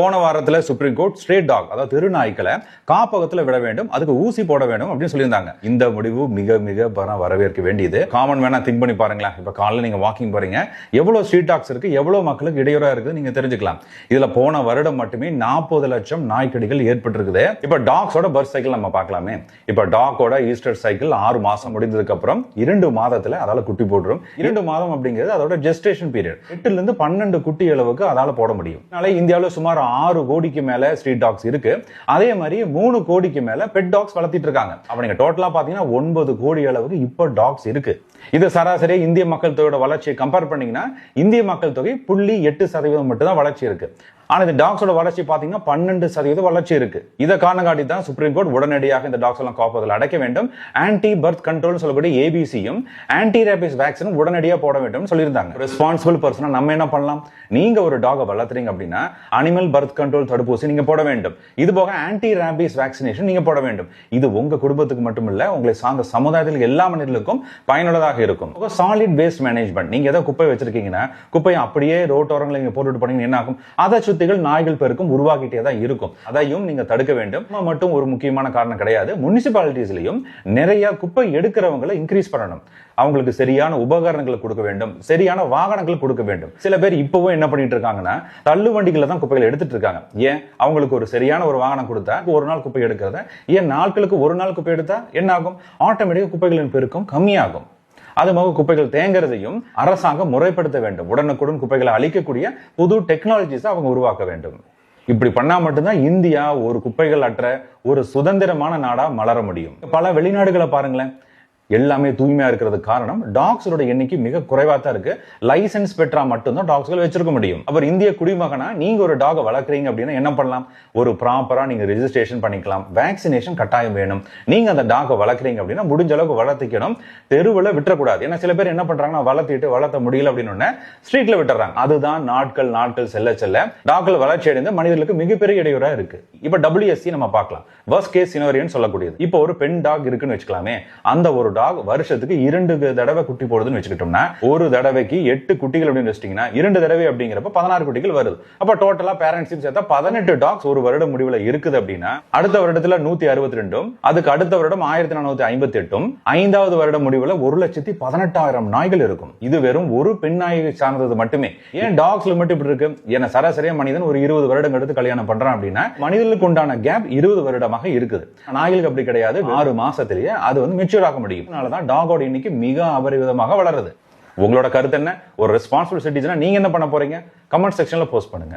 போன வாரத்தில் supreme court straight talk அதாவது தெருநாய்க்களை காப்பகத்தில் விட வேண்டும், அதுக்கு ஊசி போட வேண்டும் அப்படின்னு சொல்லியிருந்தாங்க. இந்த முடிவு மிக மிக வரவேற்க வேண்டியது. காமன் வேணா திங்க் பண்ணி பாருங்களேன். இப்ப காலையில் நீங்க வாக்கிங் போறீங்க, எவ்வளவு ஸ்ட்ரீட் டாக்ஸ் இருக்கு, எவ்வளவு மக்களுக்கு இடையூறா இருக்குது நீங்க தெரிஞ்சுக்கலாம். இதுல போன வருடம் மட்டுமே 40 லட்சம் நாய்க்கடிகள் ஏற்பட்டிருக்குது. இப்ப டாக்ஸோட பர்த் சைக்கிள் நம்ம பார்க்கலாமே. இப்ப டாக்கோட ஈஸ்டர் சைக்கிள் 6 மாசம் முடிந்ததுக்கு அப்புறம் 2 மாதத்துல அதால குட்டி போட்டுரும். 2 மாதம் அப்படிங்கிறது அதோட ஜெஸ்டேஷன் பீரியட். 8ல இருந்து 12 குட்டி அளவுக்கு அதால போட முடியும். இந்தியாவில் சுமார் 6 கோடிக்கு மேல ஸ்ட்ரீட் டாக்ஸ் இருக்கு. அதே மாதிரி 3 கோடிக்கு மேல பெட் டாக்ஸ் வளர்த்திட்டு இருக்காங்க. அப்ப நீங்க டோட்டலா பாத்தீங்கன்னா 9 கோடி அளவுக்கு இப்ப டாக்ஸ் இருக்கு. இது சராசரி இந்திய மக்கள் தொகையோட வளர்ச்சியை கம்பேர் பண்ணீங்கன்னா இந்திய மக்கள் தொகை 0.8% மட்டும் தான் வளர்ச்சி இருக்கு. ஆனா இந்த டாக்ஸோட வளர்ச்சி பாத்தீங்கன்னா 12% வளர்ச்சி இருக்கு. இதை காரணம் காட்டி தான் சுப்ரீம் கோர்ட் உடனடியாக இந்த டாக்ஸ் எல்லாம் காப்பகத்தில் அடைக்க வேண்டும், ஆன்டி பர்த் கண்ட்ரோல் சொல்லக்கூடிய ஏபிசியும் ஆன்டி ரேபிஸ் வேக்சினும் உடனடியாக போட வேண்டும் சொல்லியிருந்தாங்க. ரெஸ்பான்சிபிள் பர்சனா நம்ம என்ன பண்ணலாம்? நீங்க ஒரு டாகை வளர்த்துறீங்க அப்படின்னா அனிமல் பர்த் கண்ட்ரோல் தடுப்பூசி நீங்க போட வேண்டும். இது போக ஆன்டி ரேபிஸ் வேக்சினேஷன் நீங்க போட வேண்டும். இது உங்க குடும்பத்துக்கு மட்டும் இல்ல, உங்களை சார்ந்த சமுதாயத்தில் எல்லா மனிதர்களுக்கும் பயனுள்ளதாக இருக்கும். Solid waste management. நீங்க ஏதோ குப்பை வச்சிருக்கீங்கன்னா குப்பையை அப்படியே ரோட்டோரங்களை நீங்க போட்டுட்டு போனீங்கன்னா என்ன ஆகும்? அதை நாய்கள் பெருக்கும் உருவாக்கிட்டே தான் இருக்கும். அதையும் நீங்க தடுக்க வேண்டும். மட்டும் ஒரு முக்கியமான காரணம் கிடையாது. முனிசிபாலிட்டிஸ்லயும் நிறைய குப்பை எடுக்கிறவங்களை இன்க்ரீஸ் பண்ணணும். அவங்களுக்கு சரியான உபகரணங்களை கொடுக்க வேண்டும், சரியான வாகனங்கள் கொடுக்க வேண்டும். சில பேர் இப்பவும் என்ன பண்ணிட்டு இருக்காங்கன்னா தள்ளு வண்டிகளை தான் குப்பைகளை எடுத்துட்டு இருக்காங்க. ஏன்? அவங்களுக்கு ஒரு சரியான ஒரு வாகனம் கொடுத்தா ஒரு நாள் குப்பை எடுக்கிறத ஏன் நாட்களுக்கு ஒரு நாள் குப்பை எடுத்தா என்ன ஆகும்? ஆட்டோமேட்டிக்கா குப்பைகளின் பெருக்கம் கம்மியாகும். அது போக குப்பைகள் தேங்கிறதையும் அரசாங்கம் முறைப்படுத்த வேண்டும். உடனுக்குடன் குப்பைகளை அழிக்கக்கூடிய புது டெக்னாலஜிஸ் அவங்க உருவாக்க வேண்டும். இப்படி பண்ணா மட்டும்தான் இந்தியா ஒரு குப்பைகள் அற்ற ஒரு சுதந்திரமான நாடா மலர முடியும். பல வெளிநாடுகளை பாருங்களேன், எல்லாமே தூய்மையா இருக்கிறது காரணம் டாக்ஸோட எண்ணிக்கை மிக குறைவா தான் இருக்கு. லைசன்ஸ் பெற்றா மட்டும்தான் டாக்ஸ்கள் வச்சிருக்க முடியும். அவர் இந்திய குடிமகனா நீங்க ஒரு டாகை வளர்க்குறீங்க அப்படின்னா என்ன பண்ணலாம்? ஒரு ப்ராப்பரா நீங்க ரெஜிஸ்ட்ரேஷன் பண்ணிக்கலாம். வேக்சினேஷன் கட்டாயம் வேணும். நீங்க அந்த டாகை வளர்க்குறீங்க அப்படின்னா முடிஞ்ச அளவுக்கு வளர்த்திக்கணும், தெருவில் விட்டுறக்கூடாது. ஏன்னா சில பேர் என்ன பண்றாங்கன்னா வளர்த்த முடியல அப்படின்னு ஸ்ட்ரீட்ல விட்டுறாங்க. அதுதான் நாட்கள் செல்ல செல்ல டாக்கள் வளர்ச்சி அடைந்து மனிதர்களுக்கு மிகப்பெரிய இடையூறா இருக்கு. இப்ப WSC நம்ம பார்க்கலாம், வர்ஸ்ட் கேஸ் சினோரியன் சொல்லக்கூடியது. இப்போ ஒரு பெண் டாக் இருக்குன்னு வச்சுக்கலாமே, அந்த ஒரு டாக் வருஷத்துக்கு 2 தடவை குட்டி போடுதுன்னு வச்சுக்கிட்டோம்னா ஒரு தடவைக்கு 8 குட்டிகள் அப்படின்னு வச்சிட்டீங்கன்னா 2 தடவை அப்படிங்கிறப்ப 16 குட்டிகள் வருது. அப்ப டோட்டலா பேரண்ட்ஸையும் சேர்த்தா 18 டாக்ஸ் ஒரு வருட முடிவுல இருக்குது அப்படின்னா அடுத்த வருடத்துல 162, அதுக்கு அடுத்த வருடம் 1458, 5வது வருட முடிவுல 1,18,000 நாய்கள் இருக்கும். இது வெறும் ஒரு பெண் நாயை சார்ந்தது மட்டுமே. ஏன் டாக்ஸ்ல மட்டும் இப்படி இருக்கு? ஏன்னா சராசரியா மனிதன் ஒரு 20 வருடம் எடுத்து கல்யாணம் பண்றான் அப்படின்னா மனிதர்களுக்கு உண்டான கேப் 20 வருடமாக இருக்குது. நாய்களுக்கு அப்படி கிடையாது. 6 மாசத்திலேயே அது மெச்சூர் ஆக முடியும். அதனாலதான் டாகோட எண்ணிக்கை மிக அபரிவிதமாக வளருது. உங்களோட கருத்து என்ன? ஒரு ரெஸ்பான்சிபிள் சிட்டிசனா நீங்க என்ன பண்ண போறீங்க? கமெண்ட் செக்ஷன்ல போஸ்ட் பண்ணுங்க.